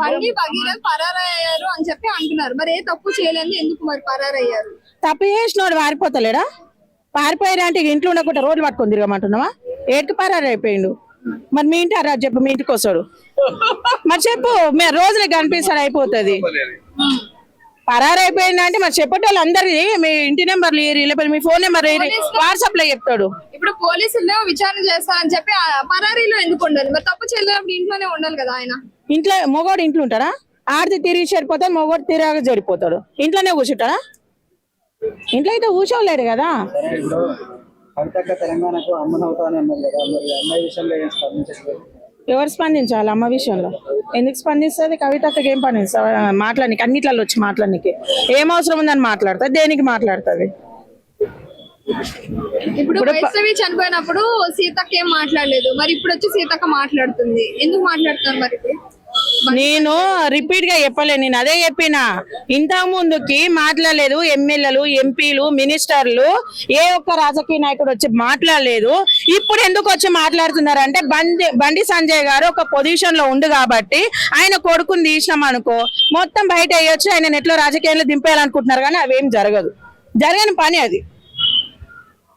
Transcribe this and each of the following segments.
బండి భగీరథ్ పరారయ్యారు అని చెప్పి అంటున్నారు. మరి ఏ తప్పు చేయలేదు, ఎందుకు మరి పరారయ్యారు? తప్పు చేసినోడు పారిపోతలేడా? పారిపోయారు అంటే ఇంట్లో ఉండకుండా రోడ్లు పట్టుకొని తిరగమంటున్నావా? ఏడుకి పరారు అయిపోయిండు. మరి మీ ఇంటి అరా చెప్పు, మీ ఇంటికి వస్తాడు మరి చెప్పు, మీరు రోజులకి కనిపిస్తాడు అయిపోతుంది. పరారైపోయింది అంటే మరి చెప్పేటోళ్ళు అందరిది మీ ఇంటి నెంబర్లు లేకపోతే మీ ఫోన్ నెంబర్ వాట్సాప్ లో చెప్తాడు. ఇప్పుడు పోలీసులు విచారణ చేస్తారని చెప్పి పరారీలో ఎందుకు ఉండాలి? మరి తప్పు చేయలేనప్పుడు ఇంట్లోనే ఉండాలి కదా ఆయన. ఇంట్లో మొగోడు ఇంట్లో ఉంటాడా? ఆడితే తిరిగి చెడిపోతాడు, మొగోడు తిరగ చెడిపోతాడు. ఇంట్లోనే కూర్చుంటాడా? ఇంట్లో అయితే కూర్చోలేడు కదా. ఎవరు స్పందించాలి అమ్మ విషయంలో? ఎందుకు స్పందిస్తుంది? కవితకి ఏం పని మాట్లాడడానికి? అన్నిట్లలో వచ్చి మాట్లాడడానికి ఏం అవసరం ఉందని మాట్లాడుతుంది, దేనికి మాట్లాడుతుంది? ఇప్పుడు వైష్ణవి చనిపోయినప్పుడు సీతక్క ఏం మాట్లాడలేదు, మరి ఇప్పుడు వచ్చి సీతక్క మాట్లాడుతుంది. ఎందుకు మాట్లాడుతున్నారు మరి? నేను రిపీట్ గా చెప్పలే, నేను అదే చెప్పినా. ఇంత ముందుకి మాట్లాడలేదు ఎమ్మెల్యేలు, ఎంపీలు, మినిస్టర్లు, ఏ ఒక్క రాజకీయ నాయకుడు వచ్చి మాట్లాడలేదు. ఇప్పుడు ఎందుకు వచ్చి మాట్లాడుతున్నారంటే బండి సంజయ్ గారు ఒక పొజిషన్ లో ఉండు కాబట్టి ఆయన కొడుకుని తీసినాం అనుకో మొత్తం బయట వేయొచ్చు, ఆయన నెట్లో రాజకీయాల్లో దింపేయాలనుకుంటున్నారు. కానీ అవేం జరగదు, జరగని పని అది.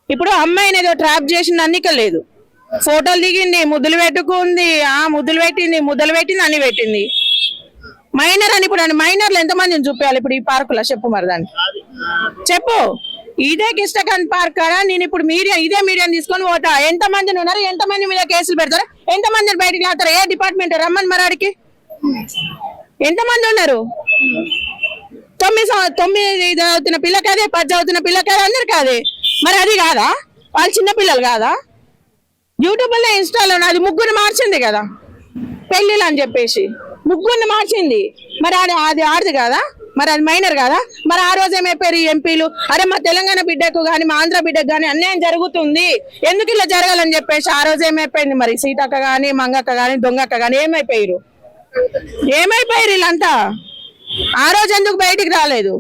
ఇప్పుడు అమ్మాయిని ఏదో ట్రాప్ చేసిన అన్నిక లేదు, ఫోటోలు దిగింది, ముద్దులు పెట్టుకుంది, ముద్దులు పెట్టింది అన్ని పెట్టింది. మైనర్ అని ఇప్పుడు మైనర్లు ఎంతమందిని చూపించాలి ఇప్పుడు ఈ పార్కులో? చెప్పు మరి దాన్ని చెప్పు. ఇదే కిష్టకాంత్ పార్క్ కాడ నేను ఇప్పుడు ఇదే మీడియాని తీసుకొని పోతా. ఎంతమందిని ఉన్నారు, ఎంతమంది మీద కేసులు పెడతారు, ఎంతమందిని బయటకు లాగుతారు? ఏ డిపార్ట్మెంట్ రమ్మని మరి ఆడికి ఎంతమంది ఉన్నారు? 9 చదువుతున్న పిల్లకాదే, 10 చదువుతున్న పిల్లకాదే, అందరు కాదే. మరి అది కాదా? వాళ్ళు చిన్న పిల్లలు కాదా? యూట్యూబ్ లో ఇన్స్టాలో అది ముగ్గురు మార్చింది కదా పెళ్లిళ్ళు అని చెప్పేసి, ముగ్గురిని మార్చింది. మరి అది ఆడదు కదా, మరి అది మైనర్ కదా? మరి ఆ రోజు ఏమైపోయారు ఎంపీలు? అరే మా తెలంగాణ బిడ్డకు కానీ మా ఆంధ్ర బిడ్డకు కానీ అన్యాయం జరుగుతుంది, ఎందుకు ఇలా జరగాలని చెప్పేసి ఆ రోజు ఏమైపోయింది? మరి సీతక్క గాని, మంగక్క గాని, దొంగక్క గాని ఏమైపోయారు వీళ్ళంతా? ఆ రోజు ఎందుకు బయటికి రాలేదు?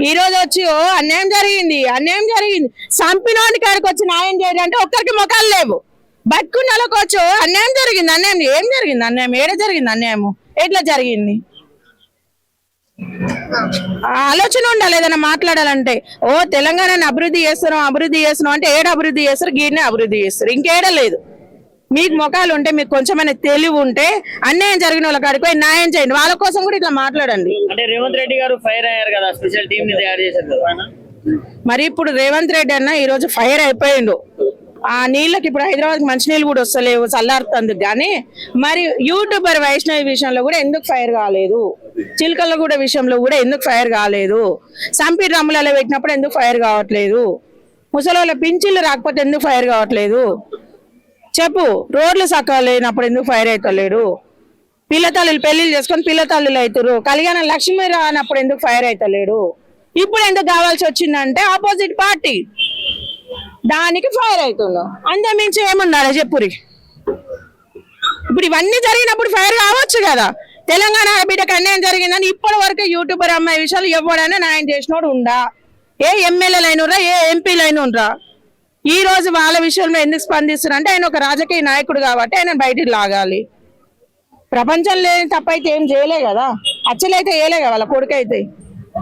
ఈ రోజు వచ్చి అన్యాయం జరిగింది చంపినోని కాడికి వచ్చి న్యాయం చేయాలంటే ఒక్కరికి ముఖాలు లేవు. బతుకున్న వాళ్ళకి వచ్చు అన్యాయం జరిగింది. ఏం జరిగింది? అన్యాయం ఏడ జరిగింది? అన్యాయము ఎట్లా జరిగింది? ఆలోచన ఉండాలి ఏదైనా మాట్లాడాలంటే. తెలంగాణని అభివృద్ధి చేస్తున్నాం అంటే ఏడ అభివృద్ధి చేస్తారు? గీడనే అభివృద్ధి చేస్తారు, ఇంకేడ లేదు. మీకు ముఖాలు ఉంటే, మీకు కొంచెమైనా తెలివి ఉంటే అన్యాయం జరిగిన వాళ్ళ కాడికి పోయి న్యాయం చేయండి. వాళ్ళ కోసం కూడా ఇట్లా మాట్లాడండి. అంటే రేవంత్ రెడ్డి గారు ఫైర్ అయ్యారు కదా, స్పెషల్ టీమ్ ని తయారు చేశారు కదా. మరి ఇప్పుడు రేవంత్ రెడ్డి అన్న ఈ రోజు ఫైర్ అయిపోయిండు. ఆ నీళ్ళకి ఇప్పుడు హైదరాబాద్ మంచినీళ్ళు కూడా వస్తలేవు, చల్లారుతుంది. కానీ మరి యూట్యూబర్ వైష్ణవి విషయంలో కూడా ఎందుకు ఫైర్ కాలేదు? చిలకలగూడ విషయంలో కూడా ఎందుకు ఫైర్ కాలేదు? సంపి డ్రమ్ములలో పెట్టినప్పుడు ఎందుకు ఫైర్ కావట్లేదు? ముసలి పింఛన్లు రాకపోతే ఎందుకు ఫైర్ కావట్లేదు? చెప్పు. రోడ్లు సక్కగా లేనప్పుడు ఎందుకు ఫైర్ అవుతలేడు? పిల్లతల్లులు పెళ్లిళ్ళు చేసుకొని పిల్లతల్లులు అవుతారు, కళ్యాణ లక్ష్మి రానప్పుడు ఎందుకు ఫైర్ అవుతలేడు? ఇప్పుడు ఎందుకు కావాల్సి వచ్చిందంటే ఆపోజిట్ పార్టీ దానికి ఫైర్ అవుతున్నాం. అంతమించి ఏముండాలి చెప్పురి? ఇప్పుడు ఇవన్నీ జరిగినప్పుడు ఫైర్ కావచ్చు కదా. తెలంగాణ బిడ్డకు అన్యాయం జరిగిందని ఇప్పటి వరకు యూట్యూబర్ అమ్మాయి విషయాలు ఎవడైనా న్యాయం చేసినోడు ఉండా? ఏ ఎమ్మెల్యేలు అయినరా, ఏ ఎంపీలు అయినరా? ఈ రోజు వాళ్ళ విషయంలో ఎందుకు స్పందిస్తున్నారు అంటే ఆయన ఒక రాజకీయ నాయకుడు కాబట్టి ఆయన బయటికి లాగాలి. ప్రపంచం లేని తప్పైతే ఏం చేయలే కదా, అచ్చలైతే వేయలే కదా వాళ్ళ కొడుకైతే.